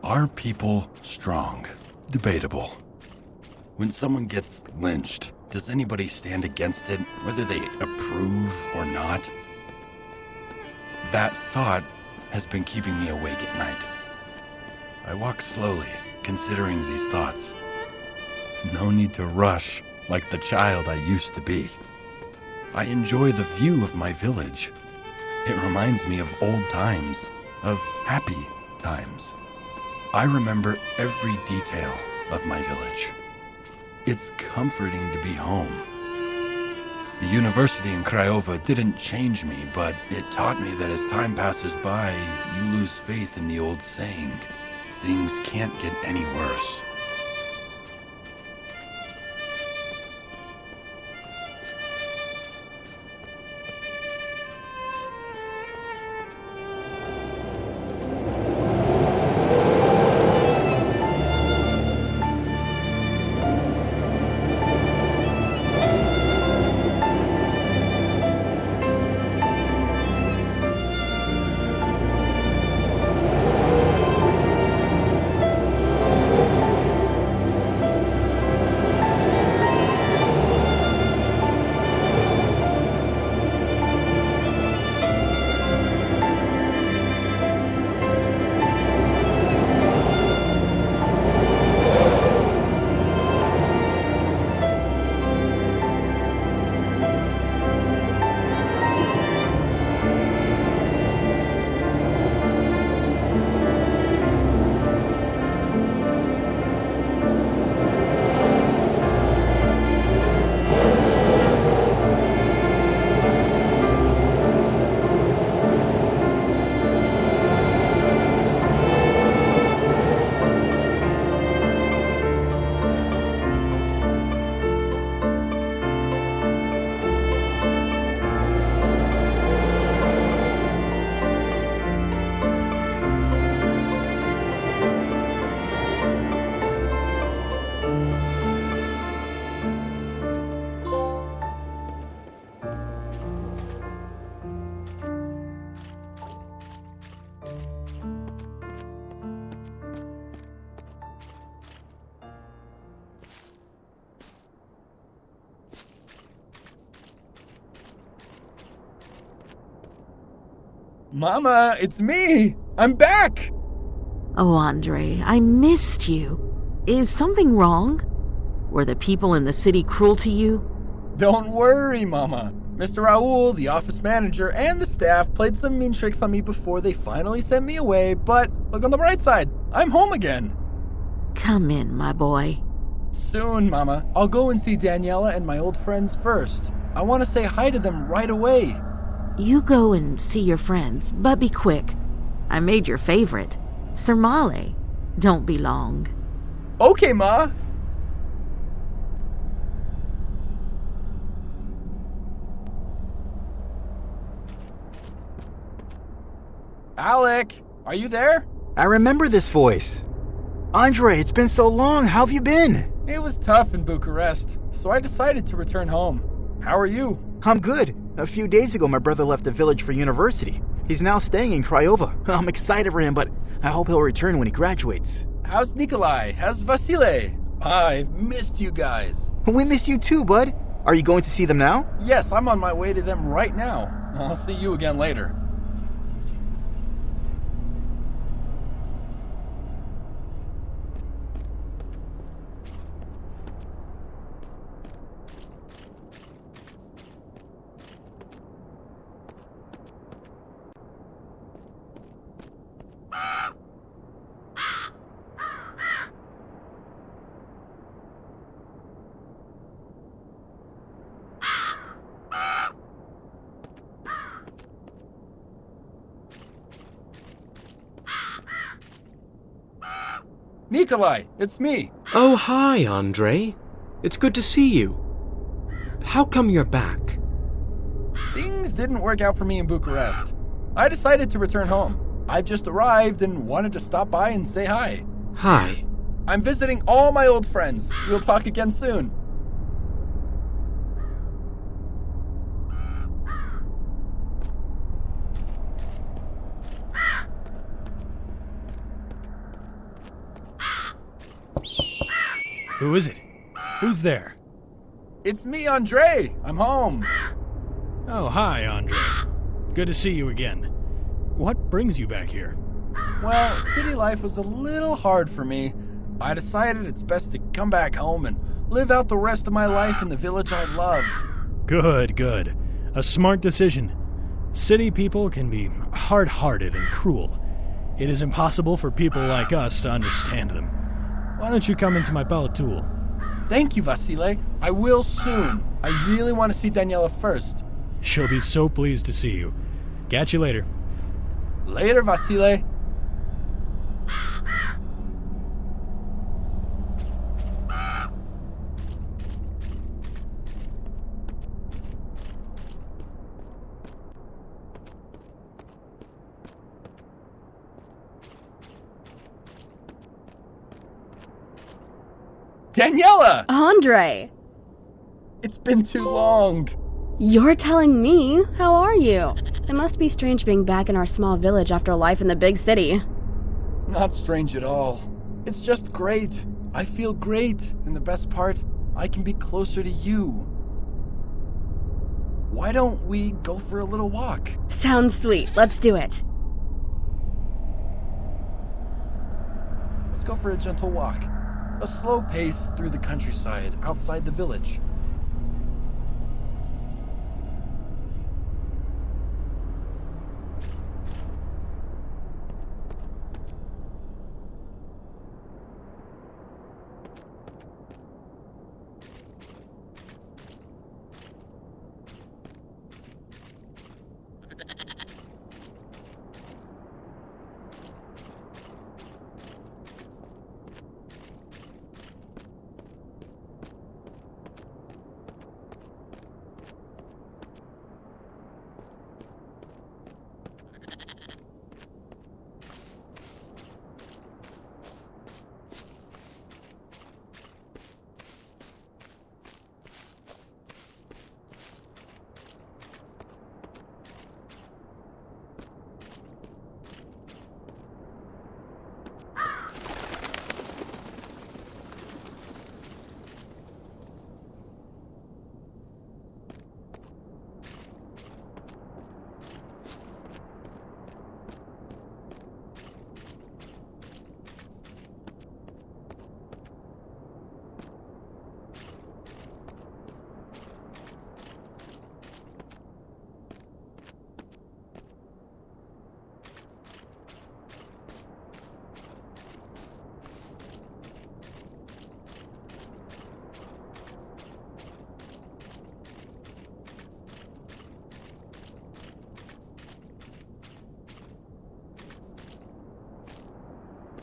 Are people strong? Debatable. When someone gets lynched, does anybody stand against it, whether they approve or not? That thought has been keeping me awake at night. I walk slowly, considering these thoughts. No need to rush like the child I used to be. I enjoy the view of my village. It reminds me of old times, of happy times. I remember every detail of my village. It's comforting to be home. The university in Craiova didn't change me, but it taught me that as time passes by, you lose faith in the old saying, things can't get any worse. Mama, it's me! I'm back! Oh, Andre, I missed you. Is something wrong? Were the people in the city cruel to you? Don't worry, Mama. Mr. Raul, the office manager, and the staff played some mean tricks on me before they finally sent me away, but look on the bright side. I'm home again. Come in, my boy. Soon, Mama. I'll go and see Daniela and my old friends first. I want to say hi to them right away. You go and see your friends, but be quick. I made your favorite, Sermale. Don't be long. Okay, Ma. Alec, are you there? I remember this voice. Andre, it's been so long. How have you been? It was tough in Bucharest, so I decided to return home. How are you? I'm good. A few days ago, my brother left the village for university. He's now staying in Craiova. I'm excited for him, but I hope he'll return when he graduates. How's Nikolai? How's Vasile? I've missed you guys. We miss you too, bud. Are you going to see them now? Yes, I'm on my way to them right now. I'll see you again later. Nikolai, it's me. Oh, hi, Andre. It's good to see you. How come you're back? Things didn't work out for me in Bucharest. I decided to return home. I've just arrived and wanted to stop by and say hi. Hi. I'm visiting all my old friends. We'll talk again soon. Who is it? Who's there? It's me, Andre. I'm home. Oh, hi, Andre. Good to see you again. What brings you back here? Well, city life was a little hard for me. I decided it's best to come back home and live out the rest of my life in the village I love. Good, good. A smart decision. City people can be hard-hearted and cruel. It is impossible for people like us to understand them. Why don't you come into my palatul? Thank you, Vasile. I will soon. I really want to see Daniela first. She'll be so pleased to see you. Catch you later. Later, Vasile. Daniela! Andre! It's been too long. You're telling me? How are you? It must be strange being back in our small village after life in the big city. Not strange at all. It's just great. I feel great. And the best part, I can be closer to you. Why don't we go for a little walk? Sounds sweet. Let's do it. Let's go for a gentle walk. A slow pace through the countryside outside the village.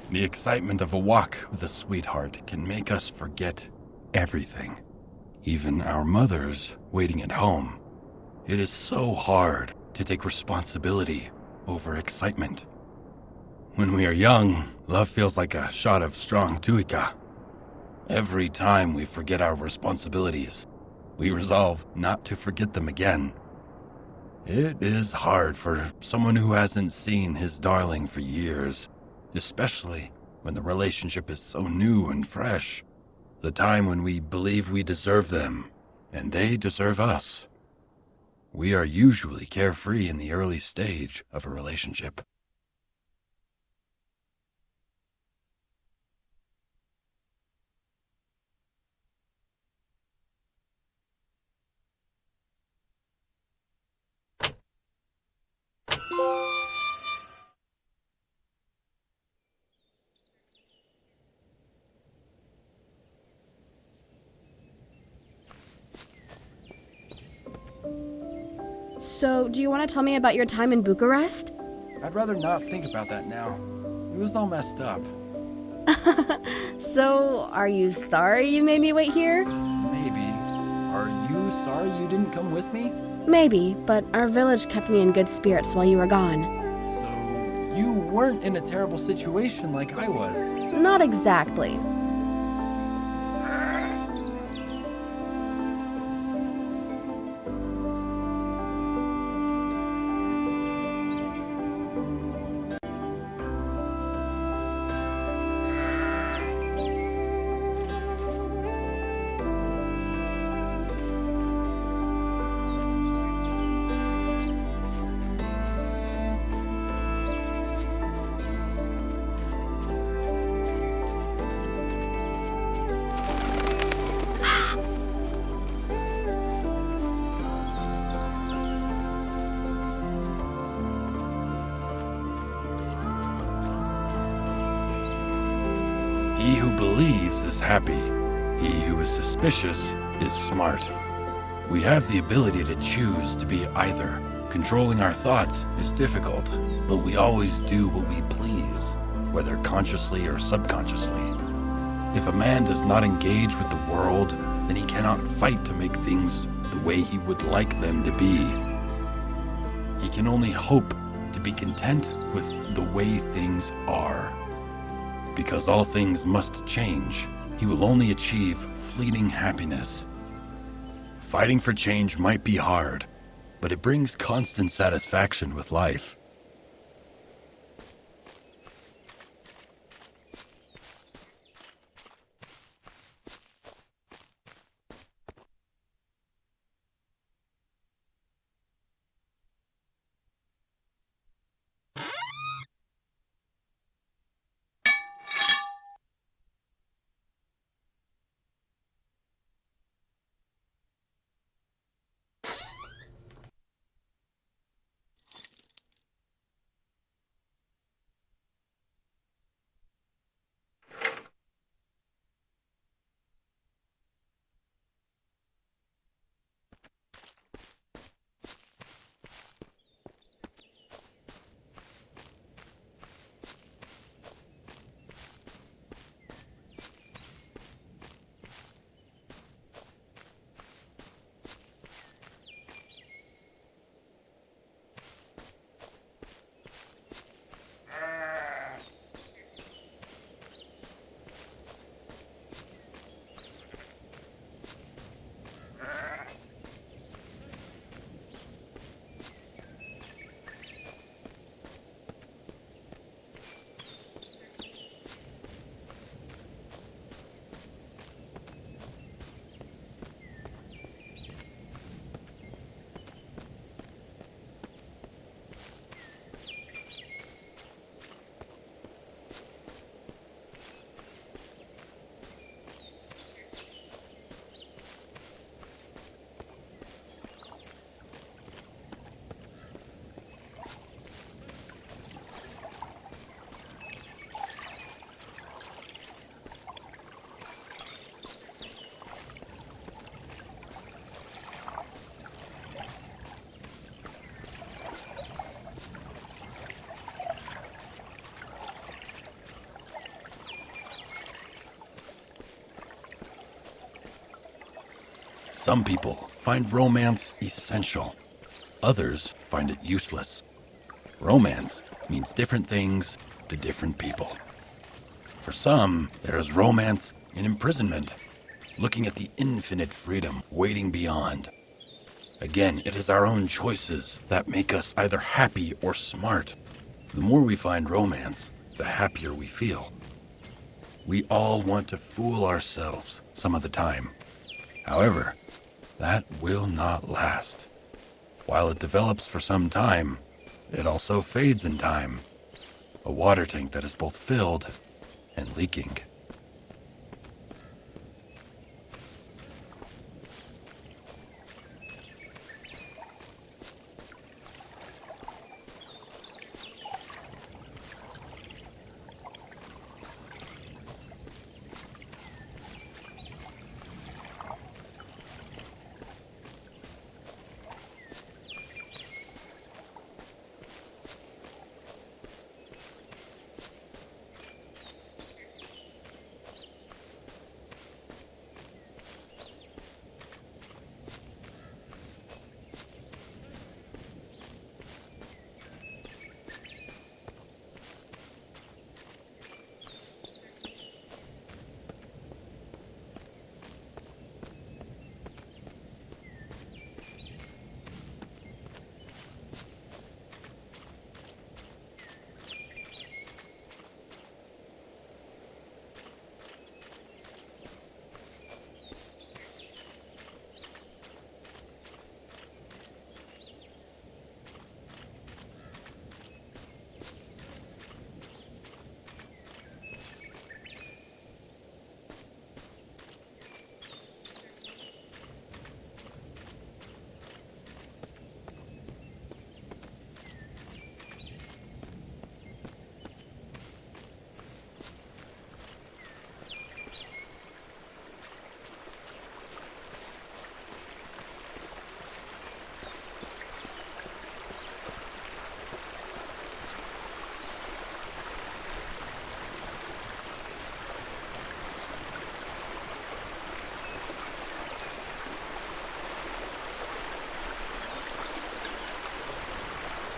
The excitement of a walk with a sweetheart can make us forget everything, even our mothers waiting at home. It is so hard to take responsibility over excitement. When we are young, love feels like a shot of strong tuica. Every time we forget our responsibilities, we resolve not to forget them again. It is hard for someone who hasn't seen his darling for years, especially when the relationship is so new and fresh. The time when we believe we deserve them, and they deserve us. We are usually carefree in the early stage of a relationship. So, do you want to tell me about your time in Bucharest? I'd rather not think about that now. It was all messed up. So, are you sorry you made me wait here? Maybe. Are you sorry you didn't come with me? Maybe, but our village kept me in good spirits while you were gone. So, you weren't in a terrible situation like I was. Not exactly. He who believes is happy. He who is suspicious is smart. We have the ability to choose to be either. Controlling our thoughts is difficult, but we always do what we please, whether consciously or subconsciously. If a man does not engage with the world, then he cannot fight to make things the way he would like them to be. He can only hope to be content with the way things are. Because all things must change, he will only achieve fleeting happiness. Fighting for change might be hard, but it brings constant satisfaction with life. Some people find romance essential. Others find it useless. Romance means different things to different people. For some, there is romance in imprisonment, looking at the infinite freedom waiting beyond. Again, it is our own choices that make us either happy or smart. The more we find romance, the happier we feel. We all want to fool ourselves some of the time. However, that will not last. While it develops for some time, it also fades in time. A water tank that is both filled and leaking.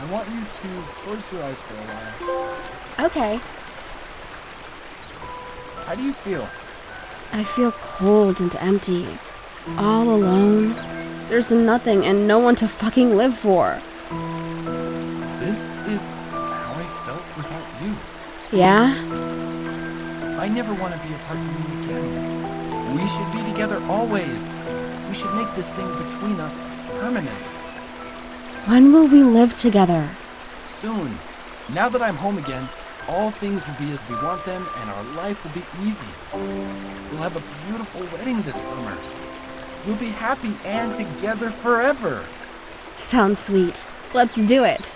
I want you to close your eyes for a while. Okay. How do you feel? I feel cold and empty. All alone. There's nothing and no one to fucking live for. This is how I felt without you. Yeah? I never want to be apart from you again. We should be together always. We should make this thing between us permanent. When will we live together? Soon. Now that I'm home again, all things will be as we want them and our life will be easy. We'll have a beautiful wedding this summer. We'll be happy and together forever. Sounds sweet. Let's do it.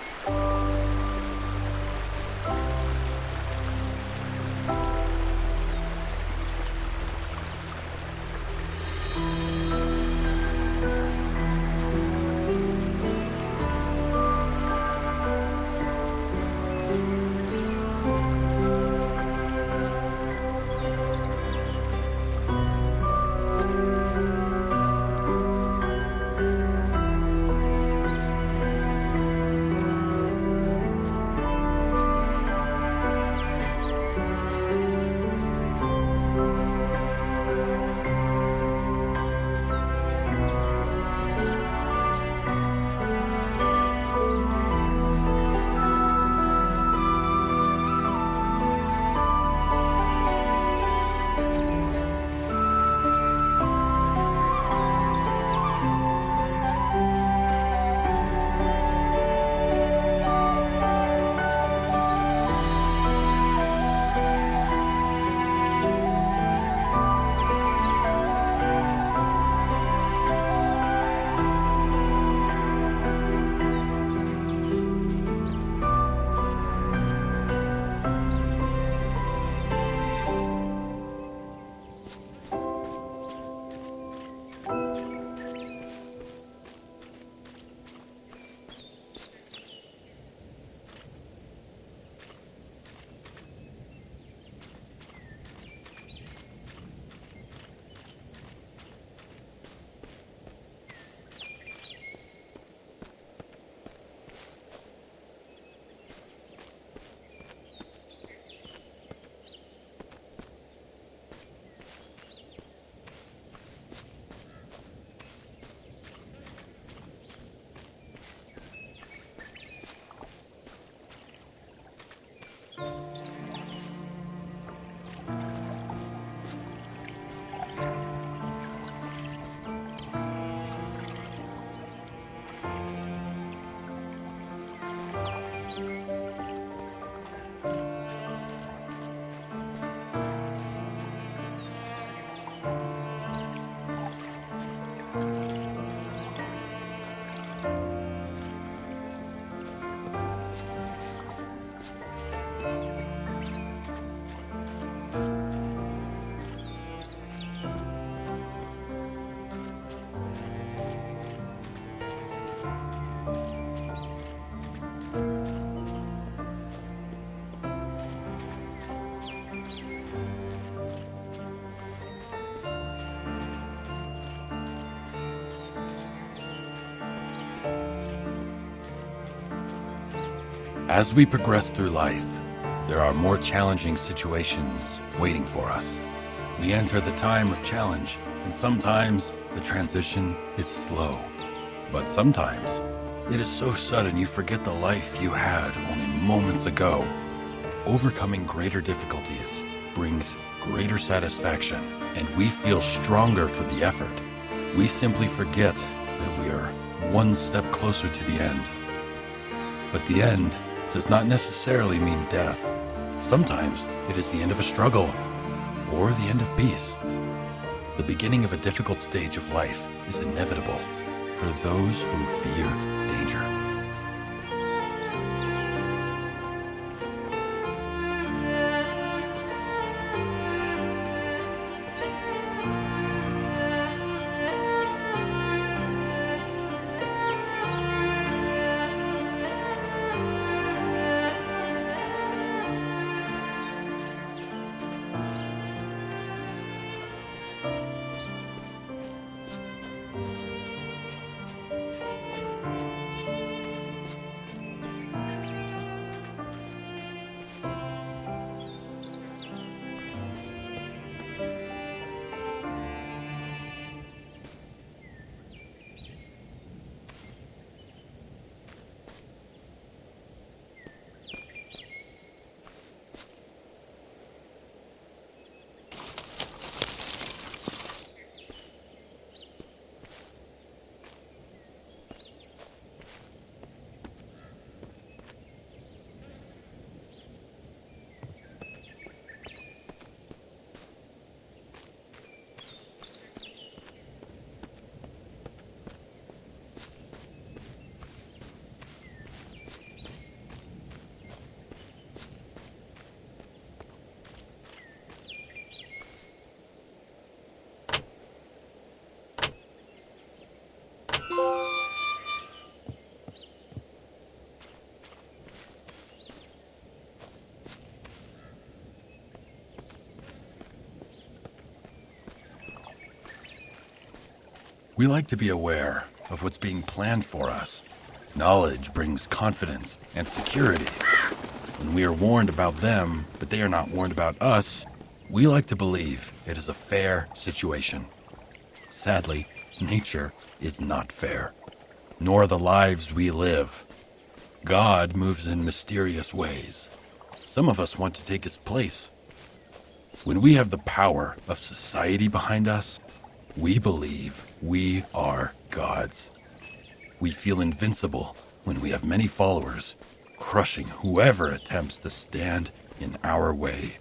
As we progress through life, there are more challenging situations waiting for us. We enter the time of challenge, and sometimes the transition is slow. But sometimes it is so sudden you forget the life you had only moments ago. Overcoming greater difficulties brings greater satisfaction, and we feel stronger for the effort. We simply forget that we are one step closer to the end. But the end does not necessarily mean death. Sometimes it is the end of a struggle or the end of peace. The beginning of a difficult stage of life is inevitable for those who fear danger. We like to be aware of what's being planned for us. Knowledge brings confidence and security. When we are warned about them, but they are not warned about us, we like to believe it is a fair situation. Sadly, nature is not fair, nor the lives we live. God moves in mysterious ways. Some of us want to take his place. When we have the power of society behind us, we believe we are gods. We feel invincible when we have many followers, crushing whoever attempts to stand in our way.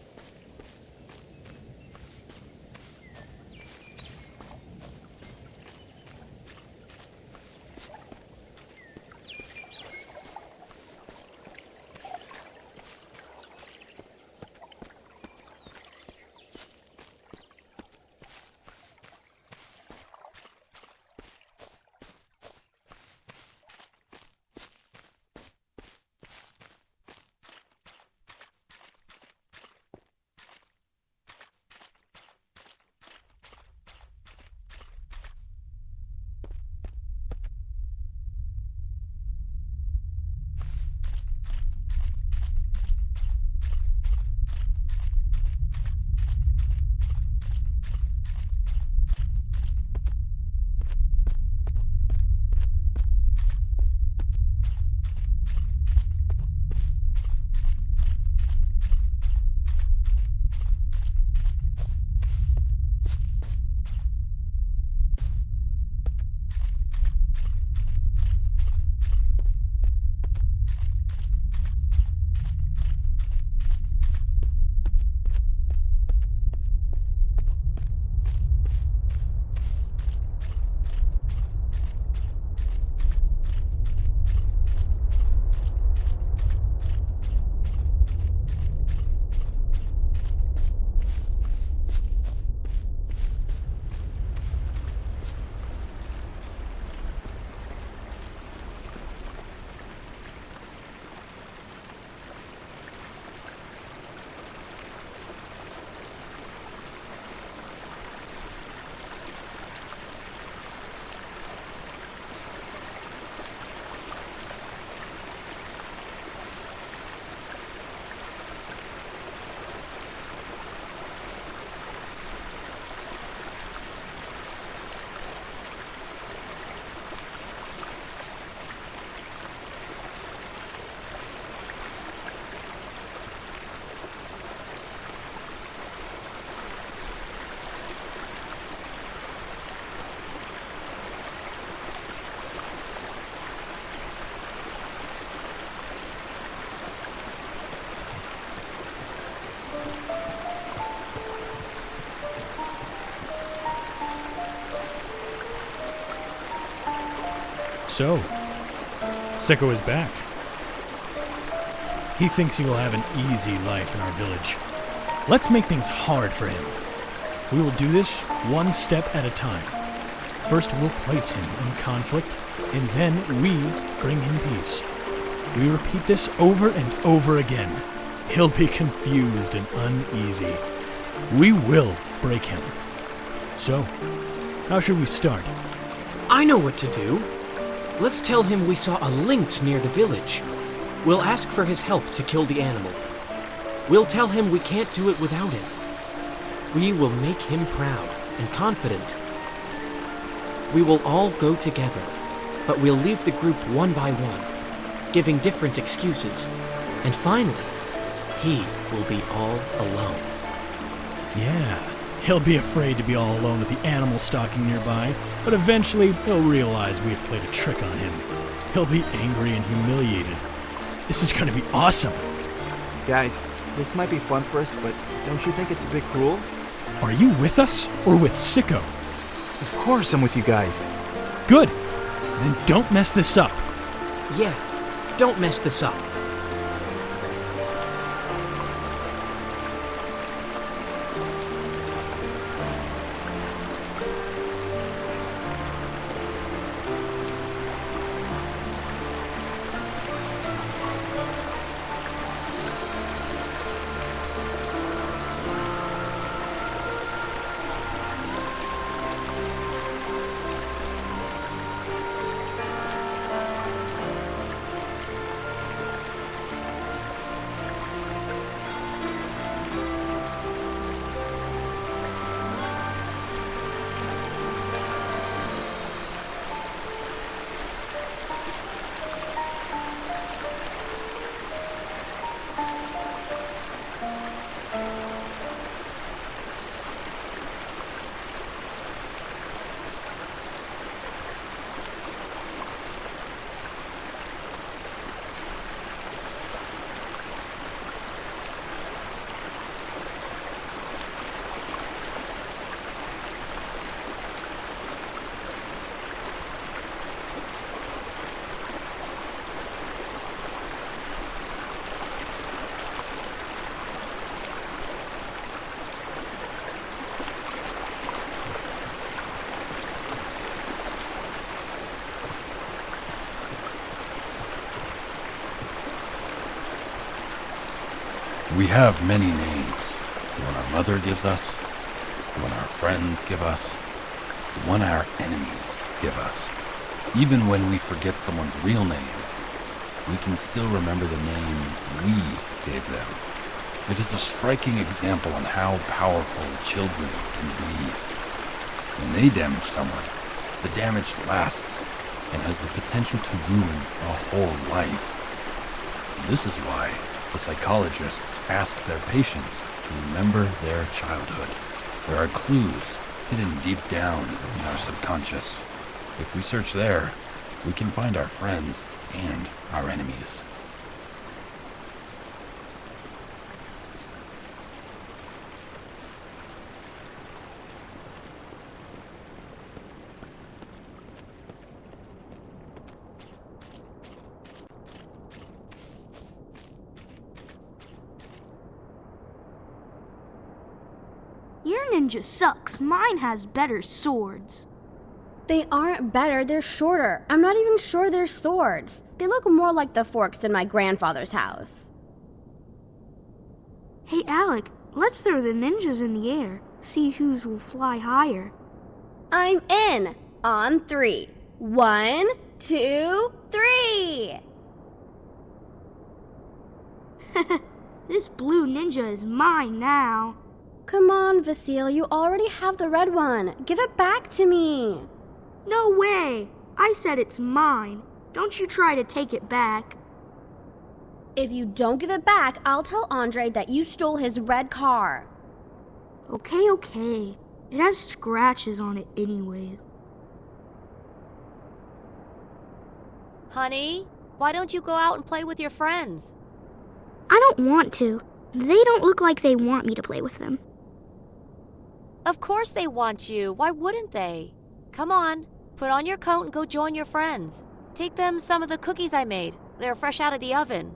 So, Sicko is back. He thinks he will have an easy life in our village. Let's make things hard for him. We will do this one step at a time. First, we'll place him in conflict, and then we bring him peace. We repeat this over and over again. He'll be confused and uneasy. We will break him. So, how should we start? I know what to do. Let's tell him we saw a lynx near the village. We'll ask for his help to kill the animal. We'll tell him we can't do it without him. We will make him proud and confident. We will all go together, but we'll leave the group one by one, giving different excuses. And finally, he will be all alone. Yeah, he'll be afraid to be all alone with the animal stalking nearby, but eventually he'll realize we have played a trick on him. He'll be angry and humiliated. This is gonna be awesome. Guys, this might be fun for us, but don't you think it's a bit cruel? Are you with us or with Sicko? Of course I'm with you guys. Good. Then don't mess this up. Yeah, don't mess this up. We have many names. The one our mother gives us, the one our friends give us, the one our enemies give us. Even when we forget someone's real name, we can still remember the name we gave them. It is a striking example on how powerful children can be. When they damage someone, the damage lasts and has the potential to ruin a whole life. This is why the psychologists ask their patients to remember their childhood. There are clues hidden deep down in our subconscious. If we search there, we can find our friends and our enemies. Your ninja sucks. Mine has better swords. They aren't better, they're shorter. I'm not even sure they're swords. They look more like the forks in my grandfather's house. Hey, Alec, let's throw the ninjas in the air. See whose will fly higher. I'm in. On 3. 1, 2, 3. This blue ninja is mine now. Come on, Vasile, you already have the red one. Give it back to me. No way! I said it's mine. Don't you try to take it back. If you don't give it back, I'll tell Andre that you stole his red car. Okay. It has scratches on it anyways. Honey, why don't you go out and play with your friends? I don't want to. They don't look like they want me to play with them. Of course they want you. Why wouldn't they? Come on, put on your coat and go join your friends. Take them some of the cookies I made. They're fresh out of the oven.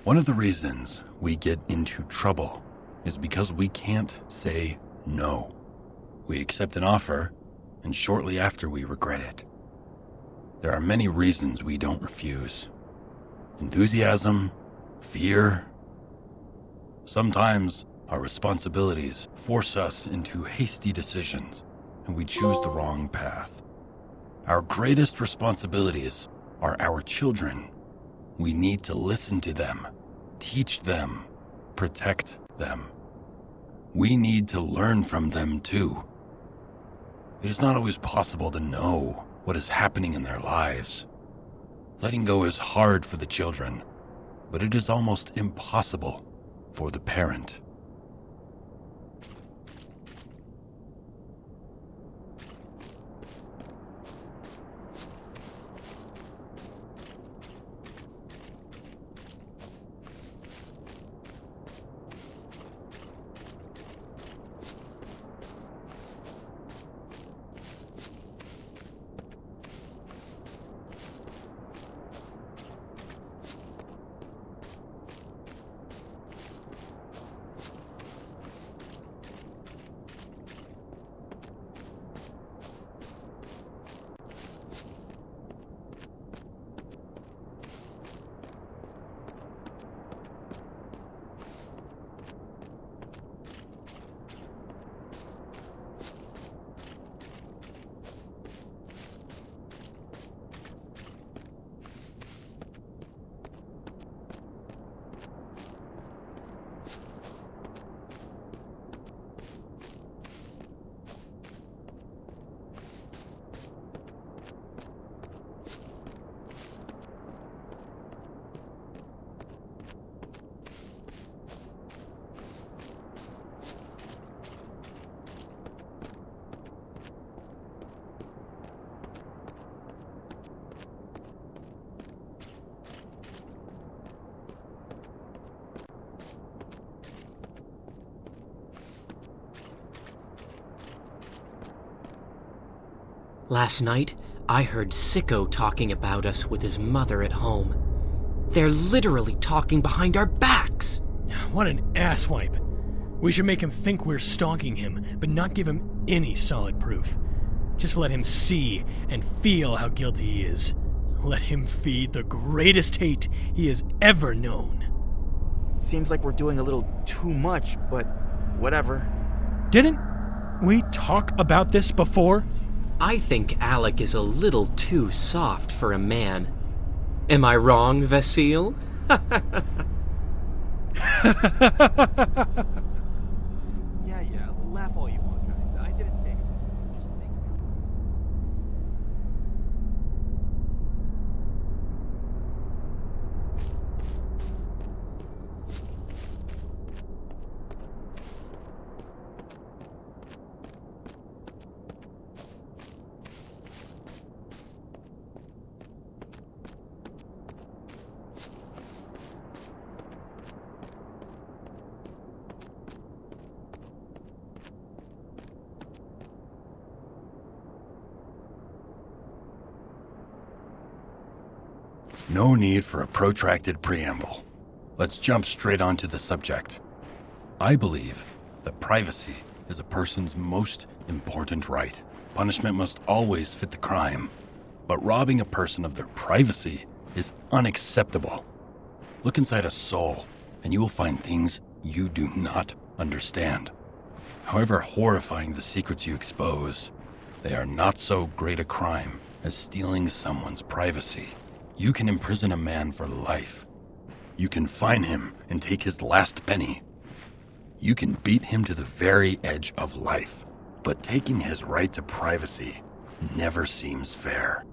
One of the reasons we get into trouble is because we can't say no. We accept an offer, and shortly after we regret it. There are many reasons we don't refuse. Enthusiasm, fear. Sometimes our responsibilities force us into hasty decisions, and we choose the wrong path. Our greatest responsibilities are our children. We need to listen to them, teach them, protect them. We need to learn from them too. It is not always possible to know what is happening in their lives. Letting go is hard for the children, but it is almost impossible for the parent. Last night, I heard Sicko talking about us with his mother at home. They're literally talking behind our backs. What an asswipe. We should make him think we're stalking him, but not give him any solid proof. Just let him see and feel how guilty he is. Let him feed the greatest hate he has ever known. Seems like we're doing a little too much, but whatever. Didn't we talk about this before? I think Alec is a little too soft for a man. Am I wrong, Vasile? Yeah, laugh all you want, guys. I didn't say anything. Just think. No need for a protracted preamble. Let's jump straight onto the subject. I believe that privacy is a person's most important right. Punishment must always fit the crime, but robbing a person of their privacy is unacceptable. Look inside a soul, and you will find things you do not understand. However horrifying the secrets you expose, they are not so great a crime as stealing someone's privacy. You can imprison a man for life. You can fine him and take his last penny. You can beat him to the very edge of life. But taking his right to privacy never seems fair.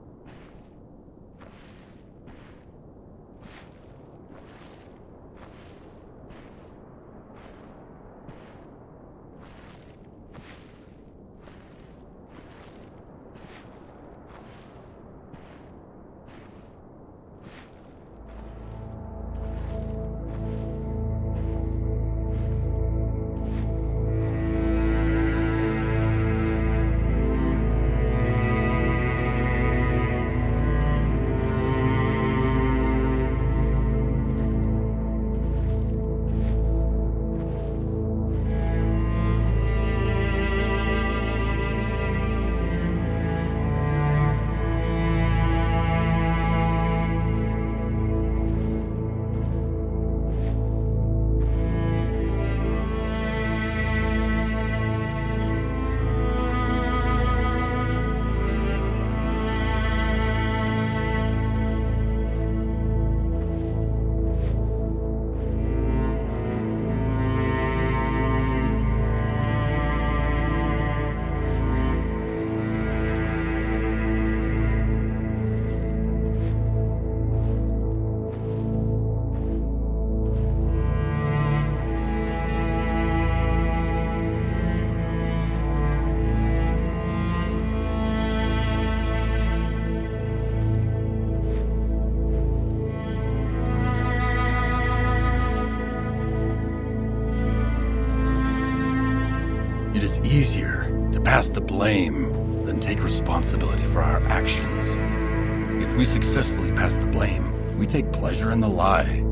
It is easier to pass the blame than take responsibility for our actions. If we successfully pass the blame, we take pleasure in the lie.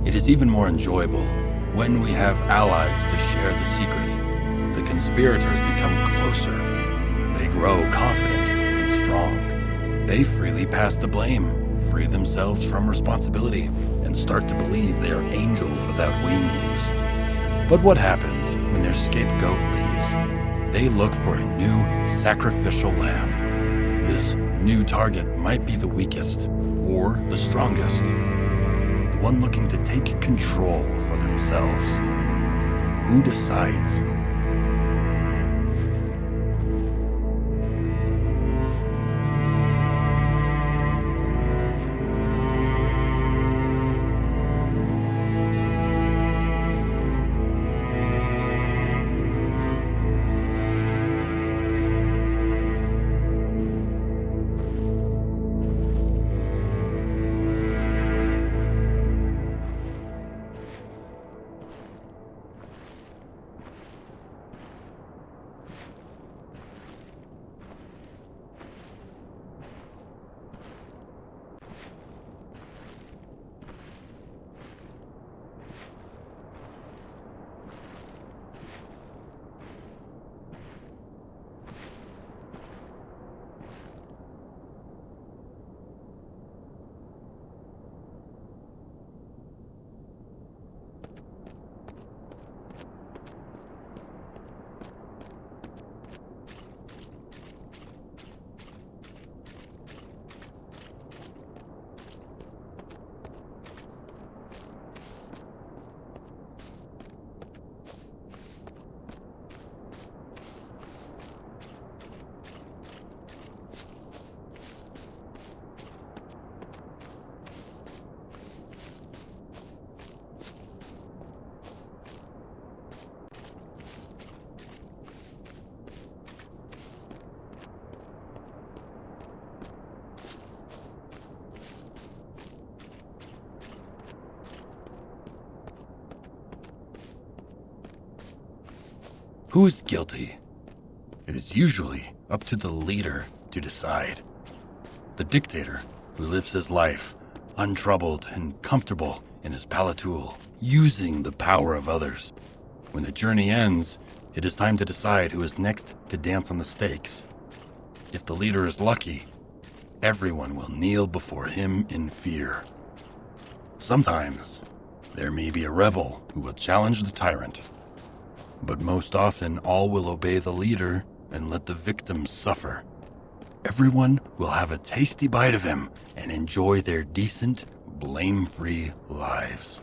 It is even more enjoyable when we have allies to share the secret. The conspirators become closer. They grow confident and strong. They freely pass the blame, free themselves from responsibility, and start to believe they are angels without wings. But what happens when their scapegoat leaves? They look for a new sacrificial lamb. This new target might be the weakest or the strongest, the one looking to take control for themselves. Who decides? Who is guilty? It is usually up to the leader to decide. The dictator, who lives his life untroubled and comfortable in his palatul, using the power of others. When the journey ends, it is time to decide who is next to dance on the stakes. If the leader is lucky, everyone will kneel before him in fear. Sometimes, there may be a rebel who will challenge the tyrant. But most often, all will obey the leader and let the victims suffer. Everyone will have a tasty bite of him and enjoy their decent, blame-free lives.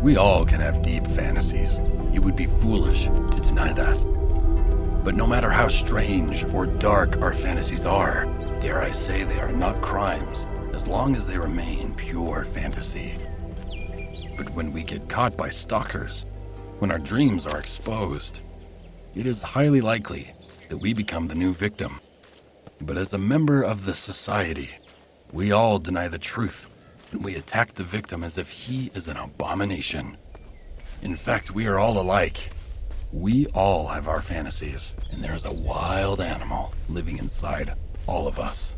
We all can have deep fantasies. It would be foolish to deny that. But no matter how strange or dark our fantasies are, dare I say they are not crimes, as long as they remain pure fantasy. But when we get caught by stalkers, when our dreams are exposed, it is highly likely that we become the new victim. But as a member of the society, we all deny the truth, and we attack the victim as if he is an abomination. In fact, we are all alike. We all have our fantasies, and there is a wild animal living inside all of us.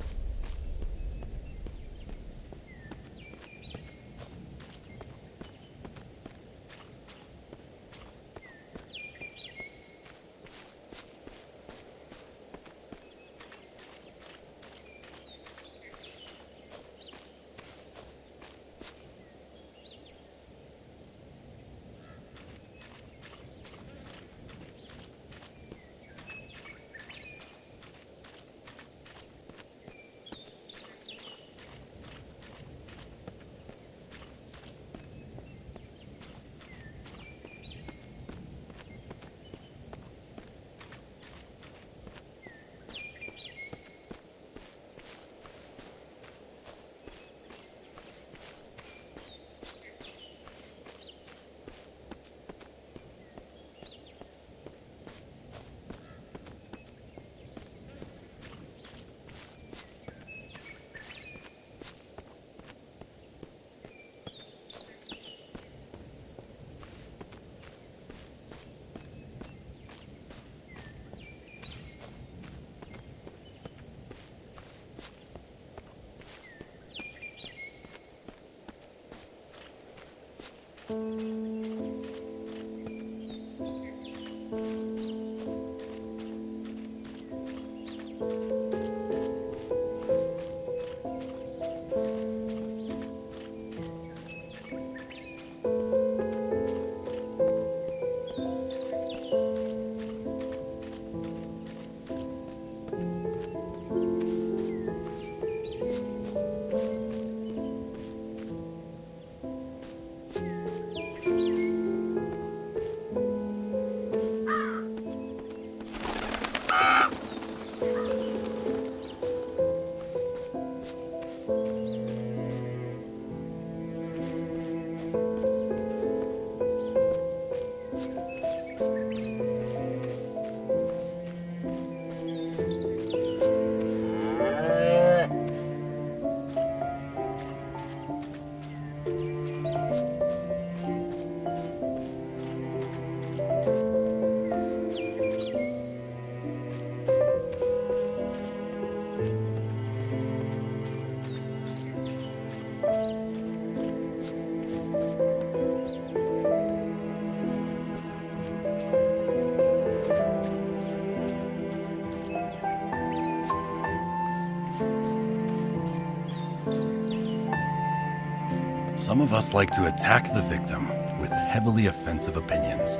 Some of us like to attack the victim with heavily offensive opinions.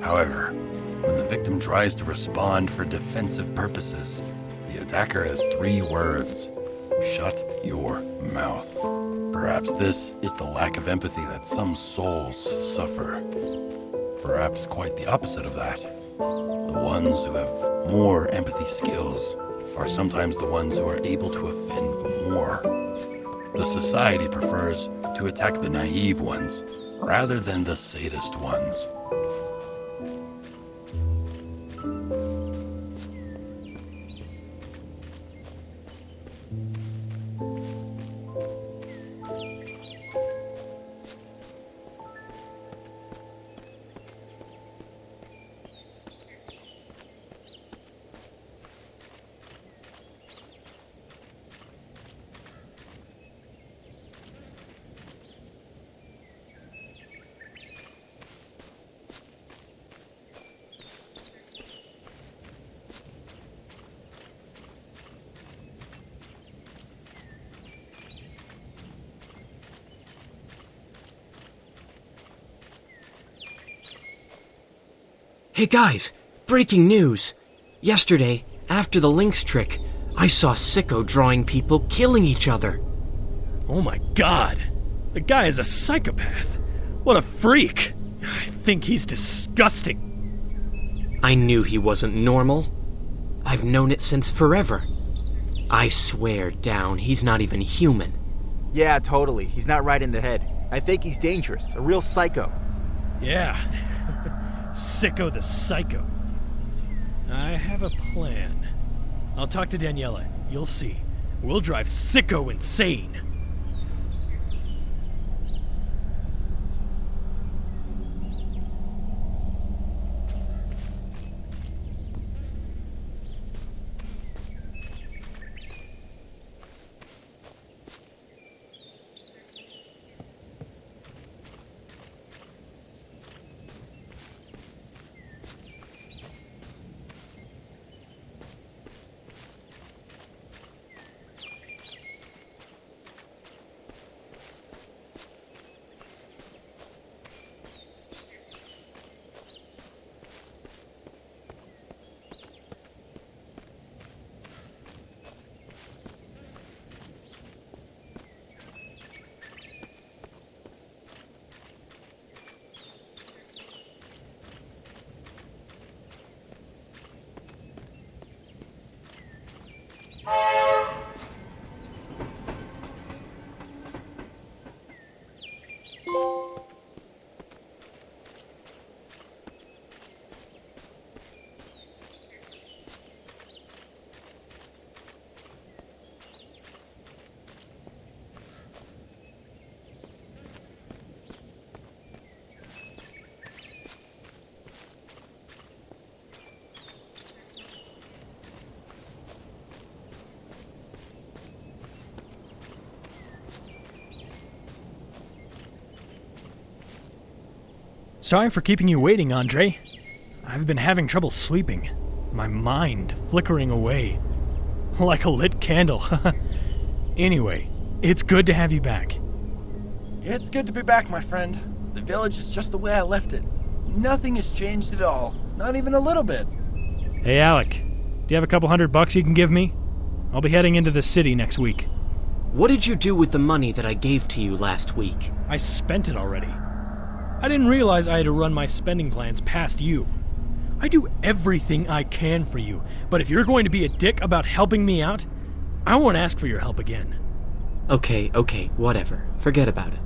However, when the victim tries to respond for defensive purposes, the attacker has 3 words: shut your mouth. Perhaps this is the lack of empathy that some souls suffer. Perhaps quite the opposite of that. The ones who have more empathy skills are sometimes the ones who are able to offend more. The society prefers to attack the naive ones rather than the sadist ones. Hey guys, breaking news! Yesterday, after the Lynx trick, I saw Sicko drawing people killing each other. Oh my god! The guy is a psychopath! What a freak! I think he's disgusting. I knew he wasn't normal. I've known it since forever. I swear down, he's not even human. Yeah, totally. He's not right in the head. I think he's dangerous, a real psycho. Yeah. Sicko the psycho. I have a plan. I'll talk to Daniela. You'll see. We'll drive Sicko insane. Sorry for keeping you waiting, Andre. I've been having trouble sleeping. My mind flickering away. Like a lit candle. Anyway, it's good to have you back. It's good to be back, my friend. The village is just the way I left it. Nothing has changed at all. Not even a little bit. Hey, Alec. Do you have a couple $100 you can give me? I'll be heading into the city next week. What did you do with the money that I gave to you last week? I spent it already. I didn't realize I had to run my spending plans past you. I do everything I can for you, but if you're going to be a dick about helping me out, I won't ask for your help again. Okay, whatever. Forget about it.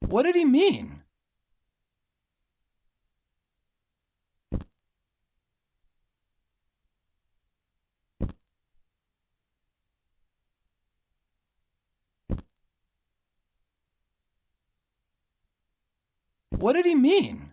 What did he mean? What did he mean?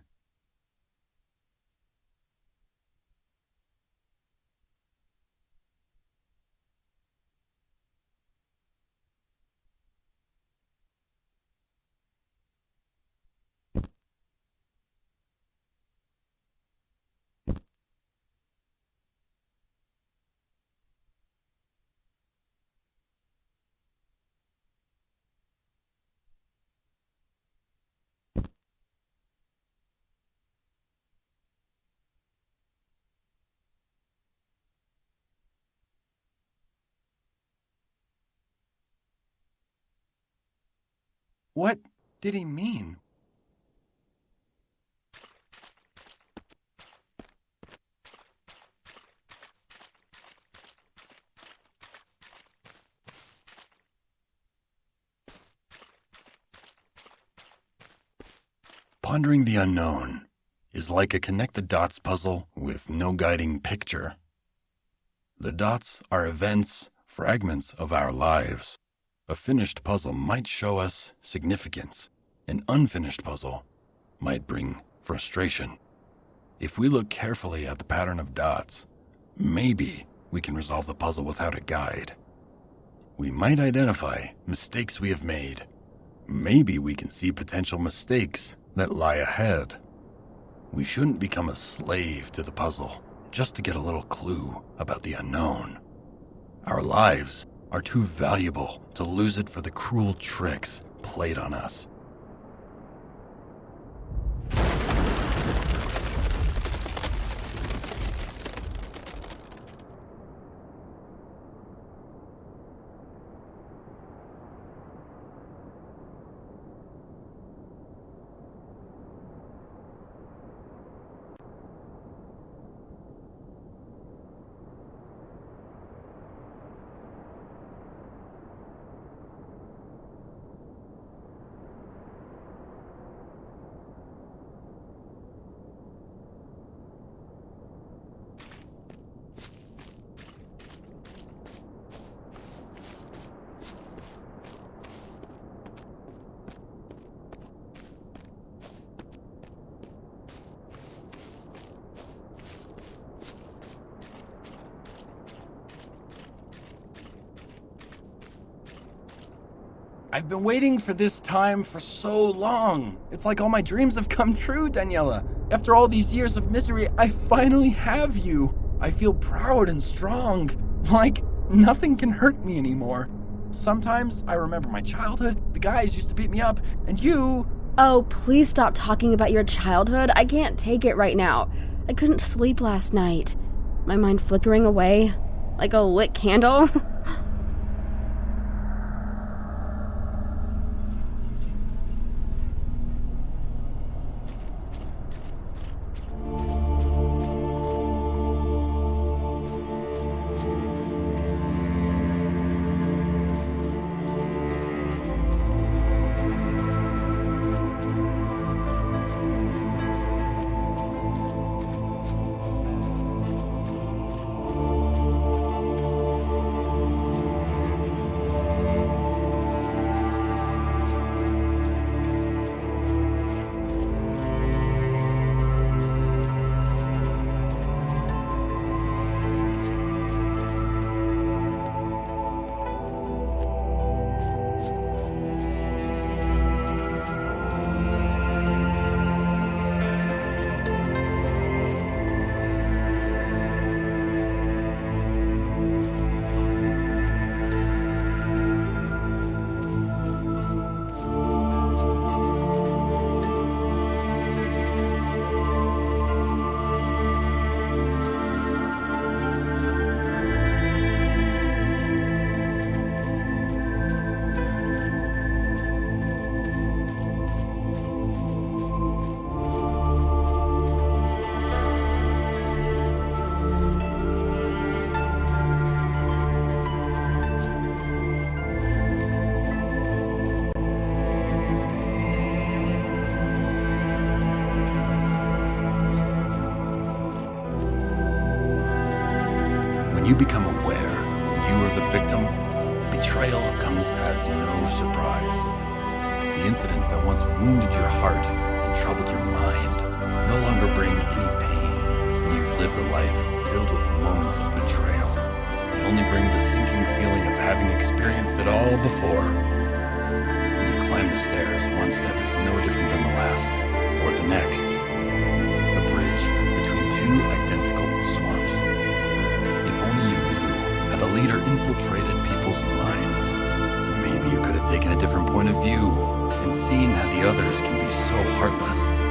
What did he mean? Pondering the unknown is like a connect-the-dots puzzle with no guiding picture. The dots are events, fragments of our lives. A finished puzzle might show us significance. An unfinished puzzle might bring frustration. If we look carefully at the pattern of dots, maybe we can resolve the puzzle without a guide. We might identify mistakes we have made. Maybe we can see potential mistakes that lie ahead. We shouldn't become a slave to the puzzle just to get a little clue about the unknown. Our lives are too valuable to lose it for the cruel tricks played on us. I've been waiting for this time for so long. It's like all my dreams have come true, Daniela. After all these years of misery, I finally have you. I feel proud and strong. Like nothing can hurt me anymore. Sometimes I remember my childhood, the guys used to beat me up, and you... Oh, please stop talking about your childhood. I can't take it right now. I couldn't sleep last night. My mind flickering away like a lit candle. When you become aware you are the victim, betrayal comes as no surprise. The incidents that once wounded your heart troubled your mind no longer bring any pain when you've lived a life filled with moments of betrayal. They only bring the sinking feeling of having experienced it all before. When you climb the stairs, one step is no different than the last, or the next. A bridge between two identical swamps. If only you knew how the leader infiltrated people's minds. Maybe you could have taken a different point of view and seen how the others can be so heartless.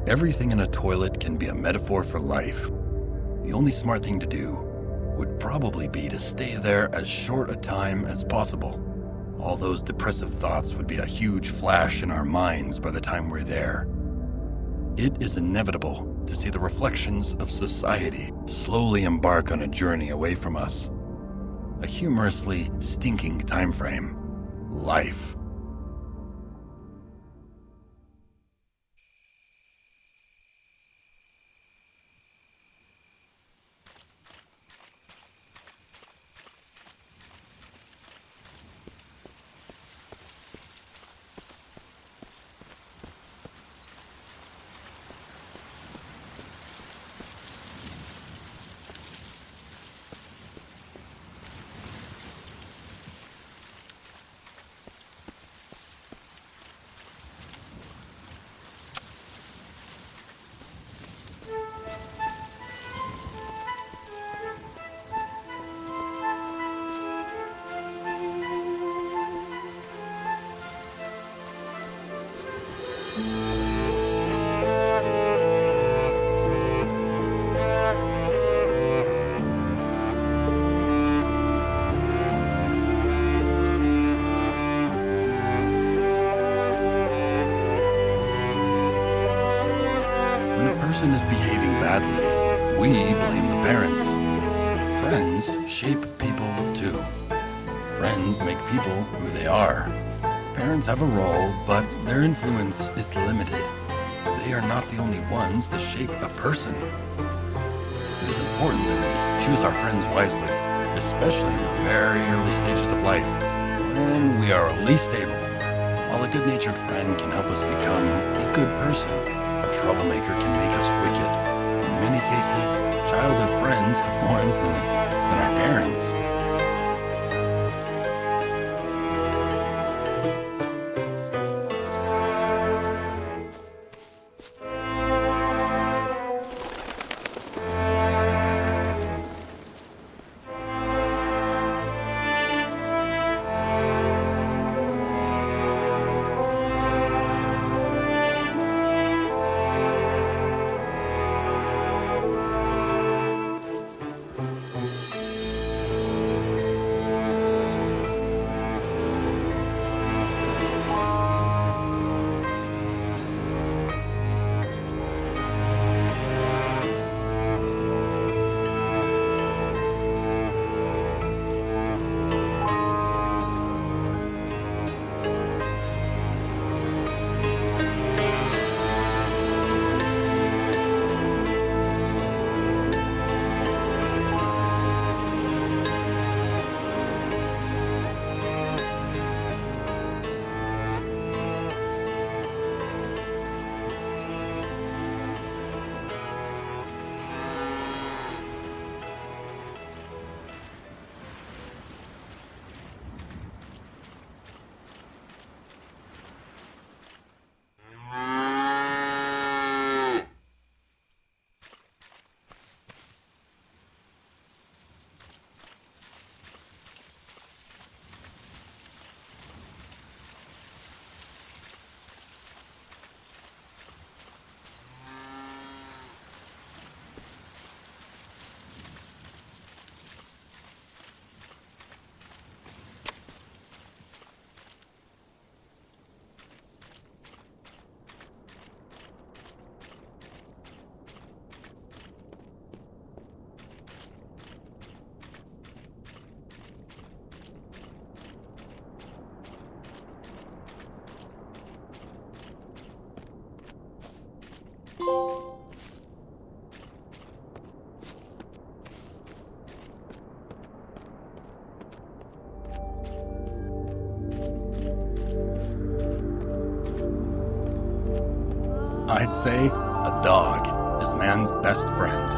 everything in a toilet can be a metaphor for life, the only smart thing to do would probably be to stay there as short a time as possible. All those depressive thoughts would be a huge flash in our minds by the time we're there. It is inevitable to see the reflections of society slowly embark on a journey away from us. A humorously stinking time frame. Life. Person is behaving badly, we blame the parents. Friends shape people too. Friends make people who they are. Parents have a role, but their influence is limited. They are not the only ones to shape a person. It is important that we choose our friends wisely, especially in the very early stages of life, when we are least stable. While a good-natured friend can help us become a good person, a troublemaker can make us wicked. In many cases, childhood friends have more influence than our parents. I'd say a dog is man's best friend.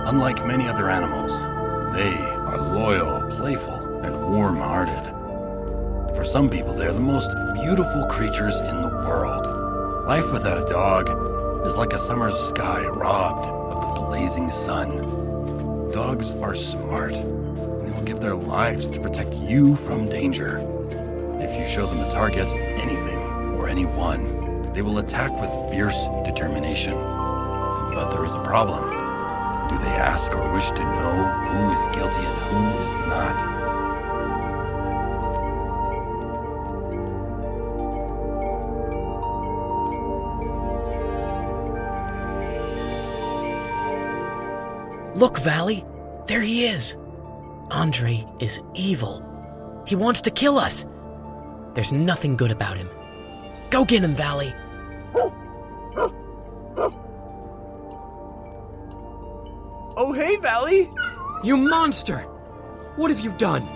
Unlike many other animals, they are loyal, playful, and warm-hearted. For some people, they are the most beautiful creatures in the world. Life without a dog is like a summer's sky robbed of the blazing sun. Dogs are smart, and they will give their lives to protect you from danger. If you show them a target, anything or anyone, they will attack with fierce determination. but there is a problem. Do they ask or wish to know who is guilty and who is not? Look, Valley. There he is. Andre is evil. He wants to kill us. There's nothing good about him. Go get him, Valley. Oh, hey, Valley! You monster! What have you done?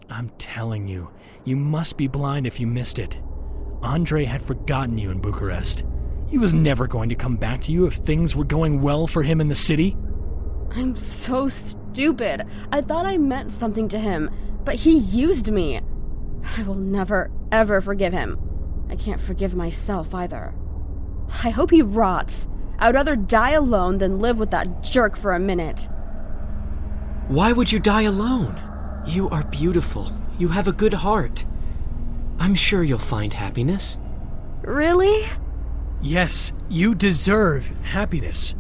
I'm telling you, you must be blind if you missed it. Andre had forgotten you in Bucharest. He was never going to come back to you if things were going well for him in the city. I'm so stupid. I thought I meant something to him, but he used me. I will never, ever forgive him. I can't forgive myself either. I hope he rots. I would rather die alone than live with that jerk for a minute. Why would you die alone? You are beautiful. You have a good heart. I'm sure you'll find happiness. Really? Yes, you deserve happiness.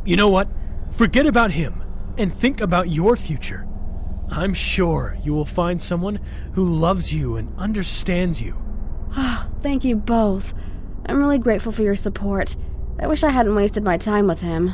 You know what? Forget about him and think about your future. I'm sure you will find someone who loves you and understands you. Oh, thank you both. I'm really grateful for your support. I wish I hadn't wasted my time with him.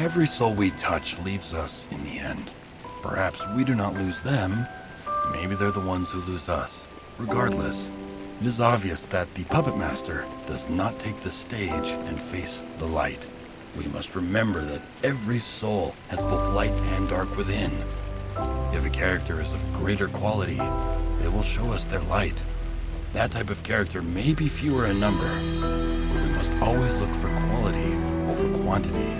Every soul we touch leaves us in the end. Perhaps we do not lose them. Maybe they're the ones who lose us. Regardless, it is obvious that the puppet master does not take the stage and face the light. We must remember that every soul has both light and dark within. If a character is of greater quality, they will show us their light. That type of character may be fewer in number, but we must always look for quality over quantity.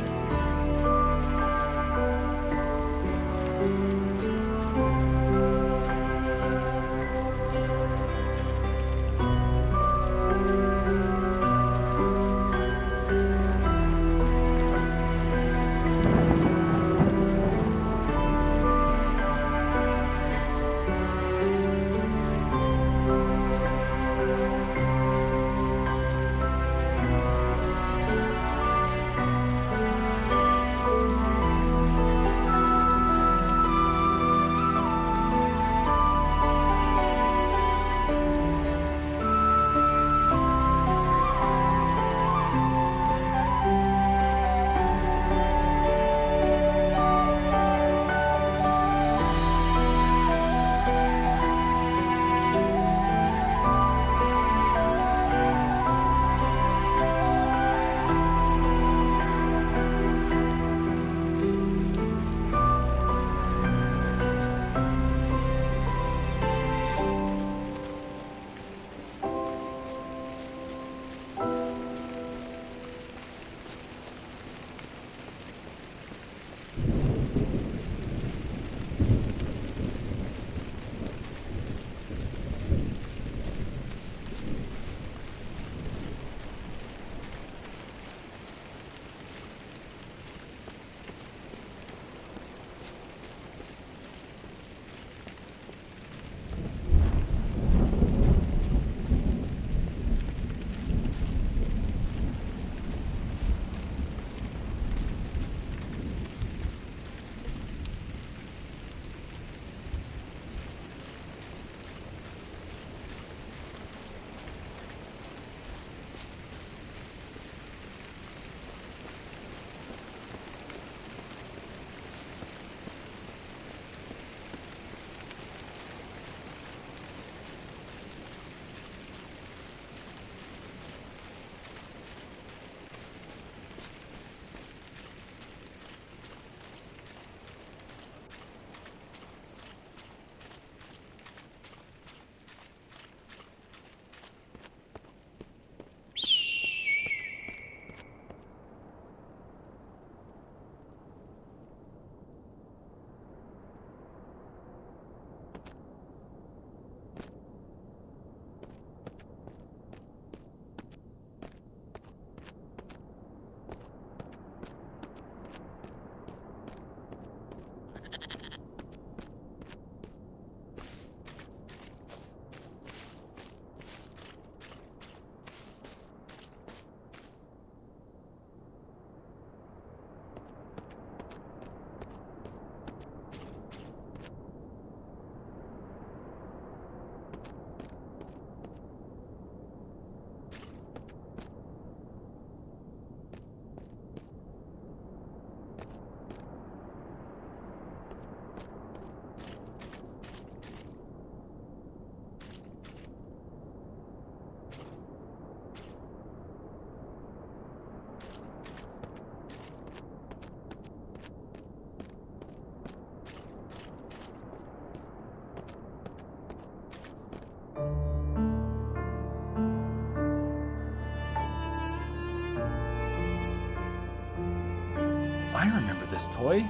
I remember this toy.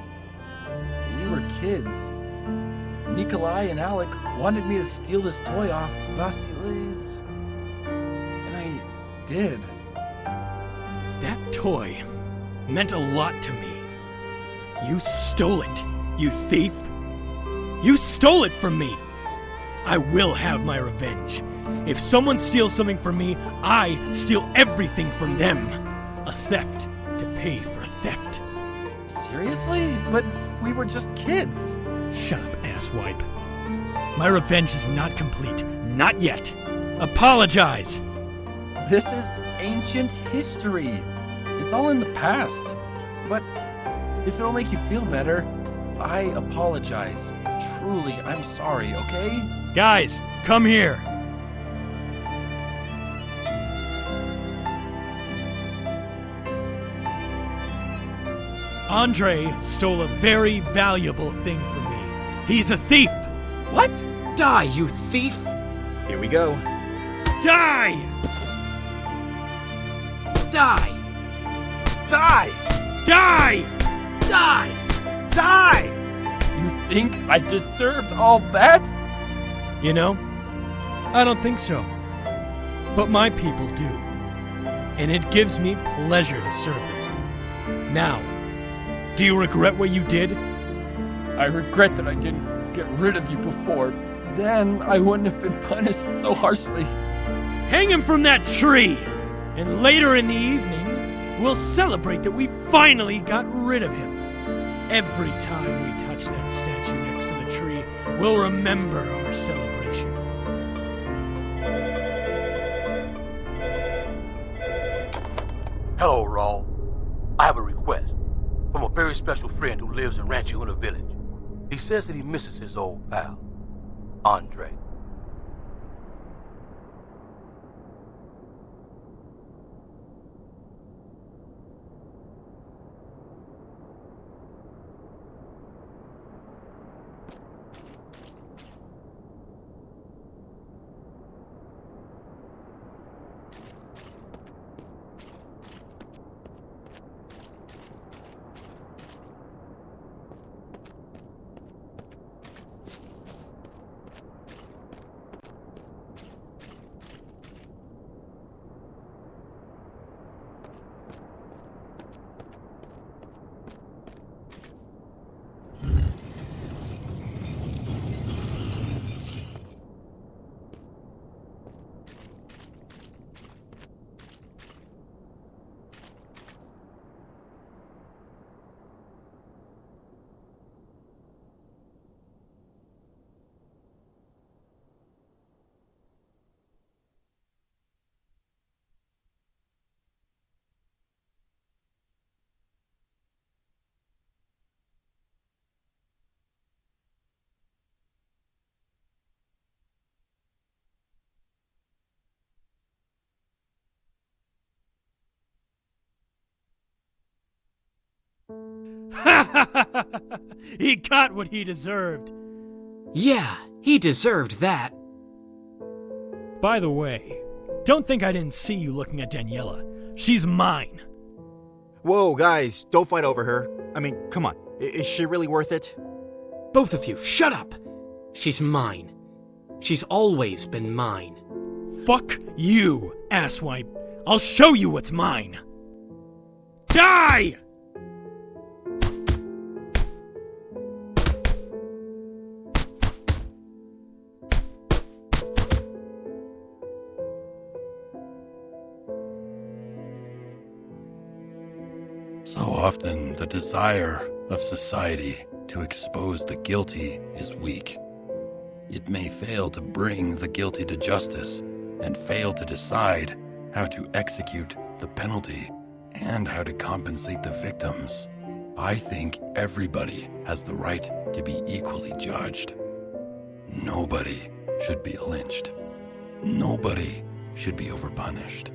We were kids. Nikolai and Alec wanted me to steal this toy off Vasily's. And I did. That toy meant a lot to me. You stole it, you thief. You stole it from me. I will have my revenge. If someone steals something from me, I steal everything from them. A theft to pay for a theft. Seriously? But we were just kids. Shut up, asswipe. My revenge is not complete. Not yet. Apologize! This is ancient history. It's all in the past. But If it'll make you feel better, I apologize. Truly, I'm sorry, okay? Guys, come here. Andre stole a very valuable thing from me. He's a thief! What? Die, you thief! Here we go. Die! Die! Die! Die! Die! Die! You think I deserved all that? You know, I don't think so. But my people do. And it gives me pleasure to serve them. Now, do you regret what you did? I regret that I didn't get rid of you before. Then I wouldn't have been punished so harshly. Hang him from that tree! And later in the evening, we'll celebrate that we finally got rid of him. Every time we touch that statue next to the tree, we'll remember our celebration. Hello, Raw. I have a request from a very special friend who lives in Ranchiuna village. He says that he misses his old pal, Andre. He got what he deserved. Yeah, he deserved that. By the way, don't think I didn't see you looking at Daniela. She's mine. Whoa, guys, don't fight over her. I mean, come on. Is she really worth it? Both of you, shut up! She's mine. She's always been mine. Fuck you, asswipe. I'll show you what's mine. Die! So often, the desire of society to expose the guilty is weak. It may fail to bring the guilty to justice and fail to decide how to execute the penalty and how to compensate the victims. I think everybody has the right to be equally judged. Nobody should be lynched. Nobody should be overpunished.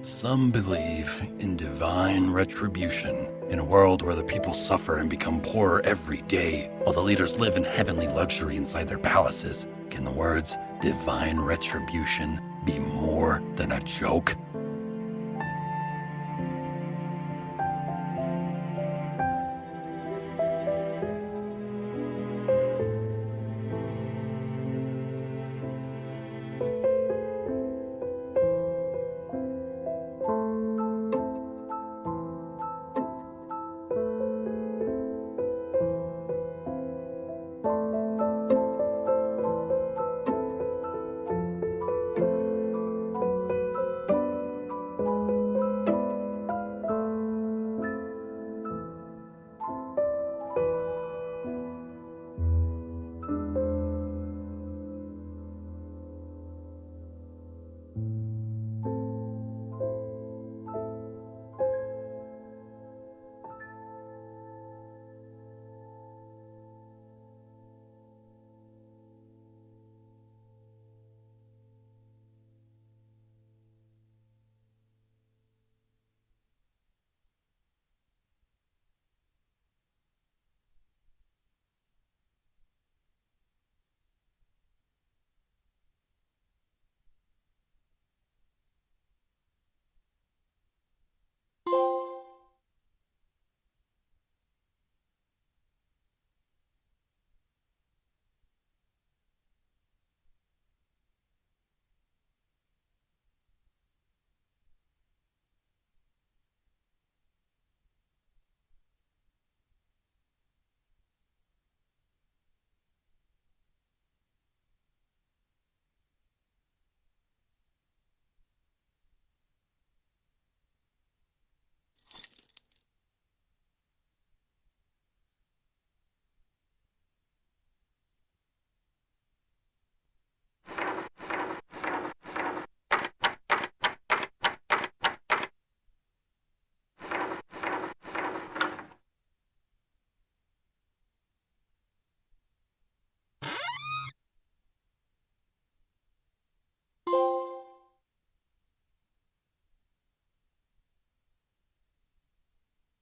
Some believe in divine retribution in a world where the people suffer and become poorer every day while the leaders live in heavenly luxury inside their palaces. Can the words divine retribution be more than a joke?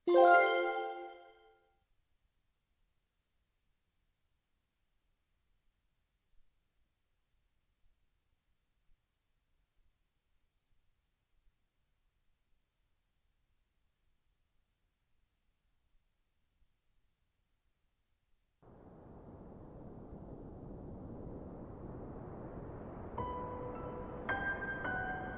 you.